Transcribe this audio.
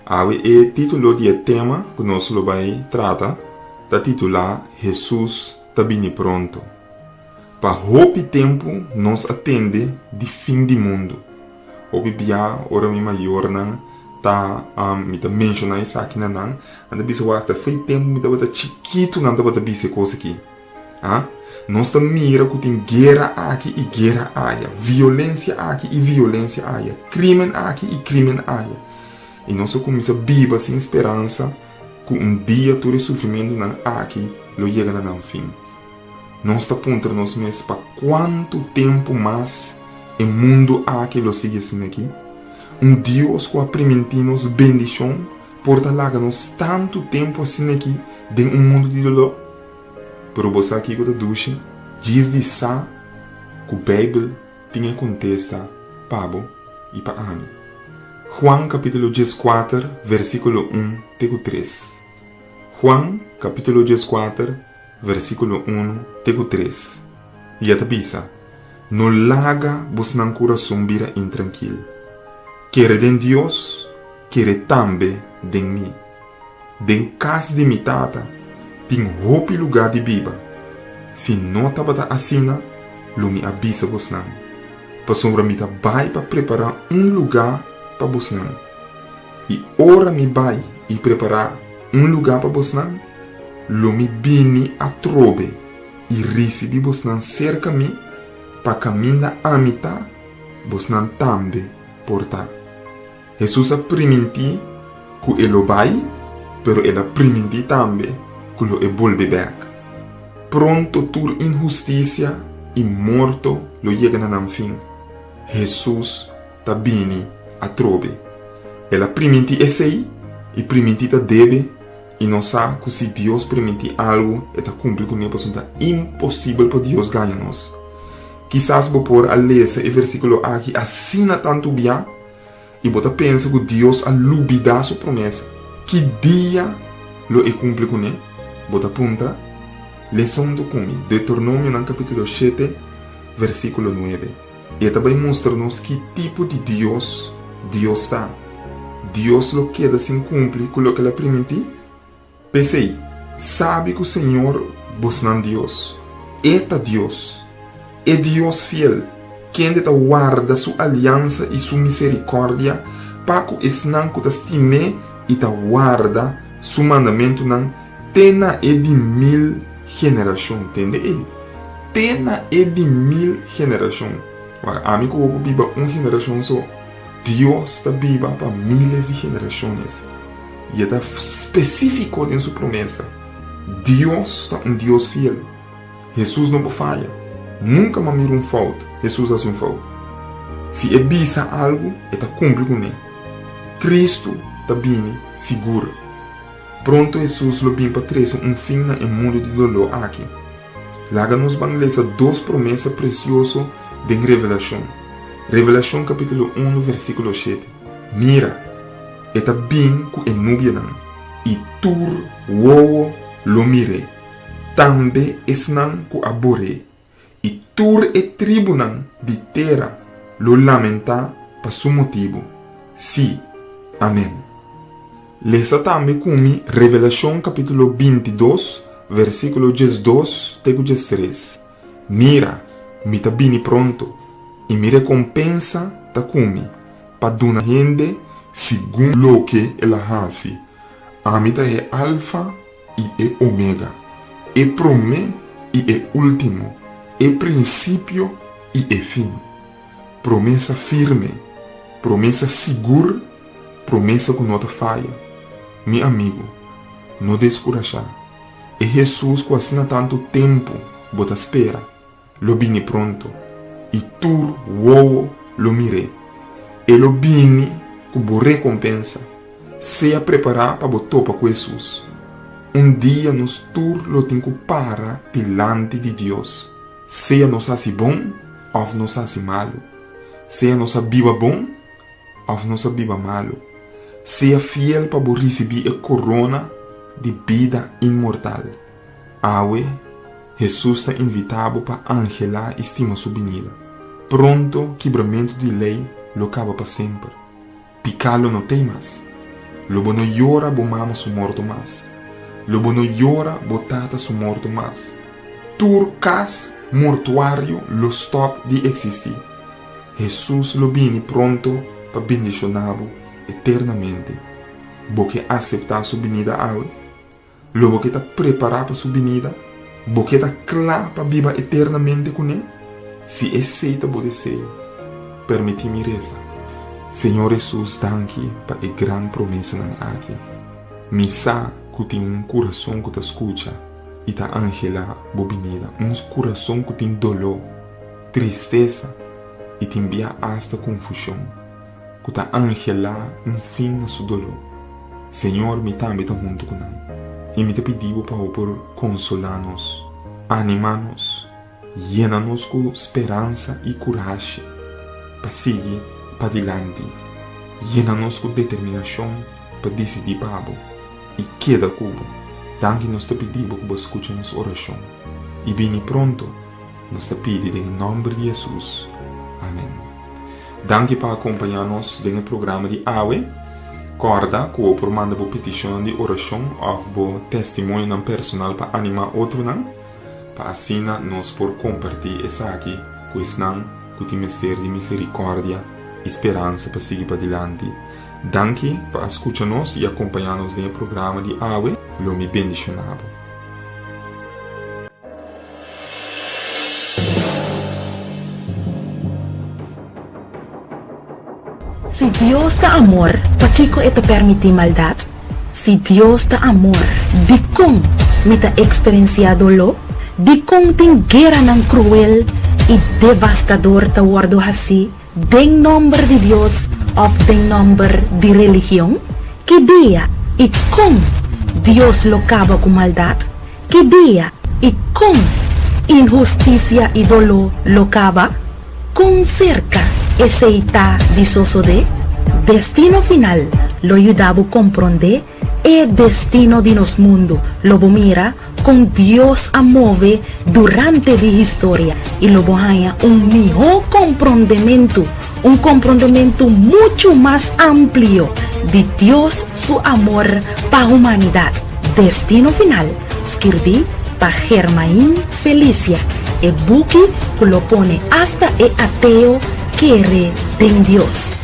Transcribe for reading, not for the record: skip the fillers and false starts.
O título do tema que nós vai tratar está titulado Jesus está vindo pronto. Para roupa tempo nós atende de fim do mundo. Hoje bia ora mi maior na tá me tá mencionar isso aqui na não. Anda bisa wakta foi tempo me tá bota chiquito não tá bota bisa coisa aqui. Nós tá mira que tem guerra aqui e guerra aí, violência aqui e violência aí, crime aqui e crime aí. E nós começa a viver sem esperança que dia todo sofrimento não aqui lo chega no fim. Nós está apontando nos meses para quanto tempo mais o mundo aqui lo sigue assim aqui. Deus que permite nos bendição por nos tanto tempo assim aqui dentro mundo de dolor. Pero você aqui que está duche diz de sa que a Bíblia tinha contesta Pabo e para Ami. Juan capítulo 14, versículo 1 até 3. Juan capítulo 14, versículo 1 até 3. E a tabisa, no laga vos nan coração vira intranquilo. Quere de Deus, quere também de mim. Den casa de mi tata, tem roupa e lugar de viva. Se não tabata assina, lo me avisa vos nan. Para sombra mi vai para preparar lugar para vos nan. E ora mi vai e preparar lugar para vos nan, lo me bini a trobe e recebi vos nan cerca mi para caminhar a mitad, vos nan também portar. Jesus a permiti que ele vai, pero ele a permiti também que lo volve back. Pronto tur injustiça e morto lo chega na fim. Jesus ta bini a trobe. Ele a permiti esse aí e permiti ta deve e não sabe que se Deus permitir algo, é cumprir com ele, é impossível para Deus ganhar-nos. Quizás vou pôr a ler esse versículo aqui, assina tanto bem, e você pensa que Deus a lubida sua promessa. Que dia lo é cumprir com ele? Você apunta, lição do cume, Deuteronômio no capítulo 7, versículo 9. E também mostra-nos que tipo de Deus está. Deus lo queda sem cumprir com o que ele permitiu. Pensei, sabe que o Senhor vos não Deus. Eta Deus. É Deus fiel. Quem te guarda sua aliança e sua misericórdia para que esnan que te estime e te guarda su mandamento não tena é de 1000 gerações. Entende? Tena é de 1000 gerações. Amigo, eu vivo uma geração só. Deus está viva para milhares de gerações. E está específico em sua promessa. Deus está Deus fiel. Jesus não falha. Nunca me mira falta. Jesus faz falta. Se é bisa algo, está cumpre com ele. Cristo está bem seguro. Pronto Jesus lo bem para trazer fim no mundo de dolor aqui. Laga nos van ler duas promessas preciosas de Revelação. Revelação capítulo 1, versículo 7. Mira, está bem que é nubia não. E tur wowo lo mire. Também esnan que abore. E tur é tribunal de terra lo lamenta para seu motivo. Sim. Amém. Lesa também comigo Revelação capítulo 22, versículo 12 até 13. Mira, me está bem pronto. E me recompensa está comigo. Para dar gente segundo o que ela faz. A mim é alfa e é omega. É promê e é último. É princípio e é fim. Promessa firme. Promessa segura. Promessa que não te falha. Meu amigo, não descurajar. É Jesus que assina tanto tempo. Bota espera. Lo bini pronto. E tu, uou, lo mire. E lo bini que bo recompensa. Seja preparado para botar com Jesus. Dia nos tur lo tem que para delante de Deus. Seja nos assim bom ou nos assim malo. Seja nos viva bom ou nos viva malo. Seja fiel para receber a corona de vida imortal. Awe, Jesus está invitado para angelar estima sua venida. Pronto, quebramento de lei lo acaba para sempre. Picalo não tem mais. Lobo no llora bo mama su morto mas. Lobo no llora bo tata su morto mas. Turcas mortuário lo stop de existir. Jesus lo viene pronto para bendicionar eternamente. Bo que aceitar su venida hoje. Lobo que está preparado para su venida. Bo que está claro para vivir eternamente com ele. Se aceita o desejo, permite-me rezar. Senhor Jesus, danke para a grande promessa aqui. Me sa que tem coração que te escuta e te angela bobinida. Coração que tem dolor, tristeza e te envia hasta confusão. Que te angela fim na seu dolor. Senhor, me também está junto com nós. E me te pediu para consolar-nos, animar-nos, llena-nos com esperança e coragem para seguir para adiante. Llena-nos com determinação para decidir para e queda cubo. Danke nos te pedimos que você escute nossa oração. E bem pronto, nos te pedimos em nome de Jesus. Amém. Danke para acompanhar-nos no programa de hoje. Corda que o por manda uma petição de oração ou testemunho personal para animar outro não. Para assim nós por compartilhar essa aqui com esse não que tem mistério de misericórdia, esperança para seguir para adiante. Danke para escutar-nos e acompanhar-nos no programa de hoje. Lo me bendicionado. Si Dios da amor, ¿por qué te permite maldad? Si Dios da amor, ¿de cómo me ha experienciado lo? ¿De cómo ten guerra tan cruel y devastador te guardo así? ¿Den nombre de Dios o den nombre de religión? ¿Qué día y cómo Dios lo acaba con maldad? ¿Qué día y cómo injusticia y dolor lo acaba? Con cerca ese está disoso de destino final lo ayudaba a comprender el destino de nos mundo lo mira con Dios a mover durante la historia y lo haya un mejor comprendimiento mucho más amplio de Dios su amor para la humanidad. Destino final escribí para Germain Felicia el buque que lo pone hasta el ateo quiere de Dios.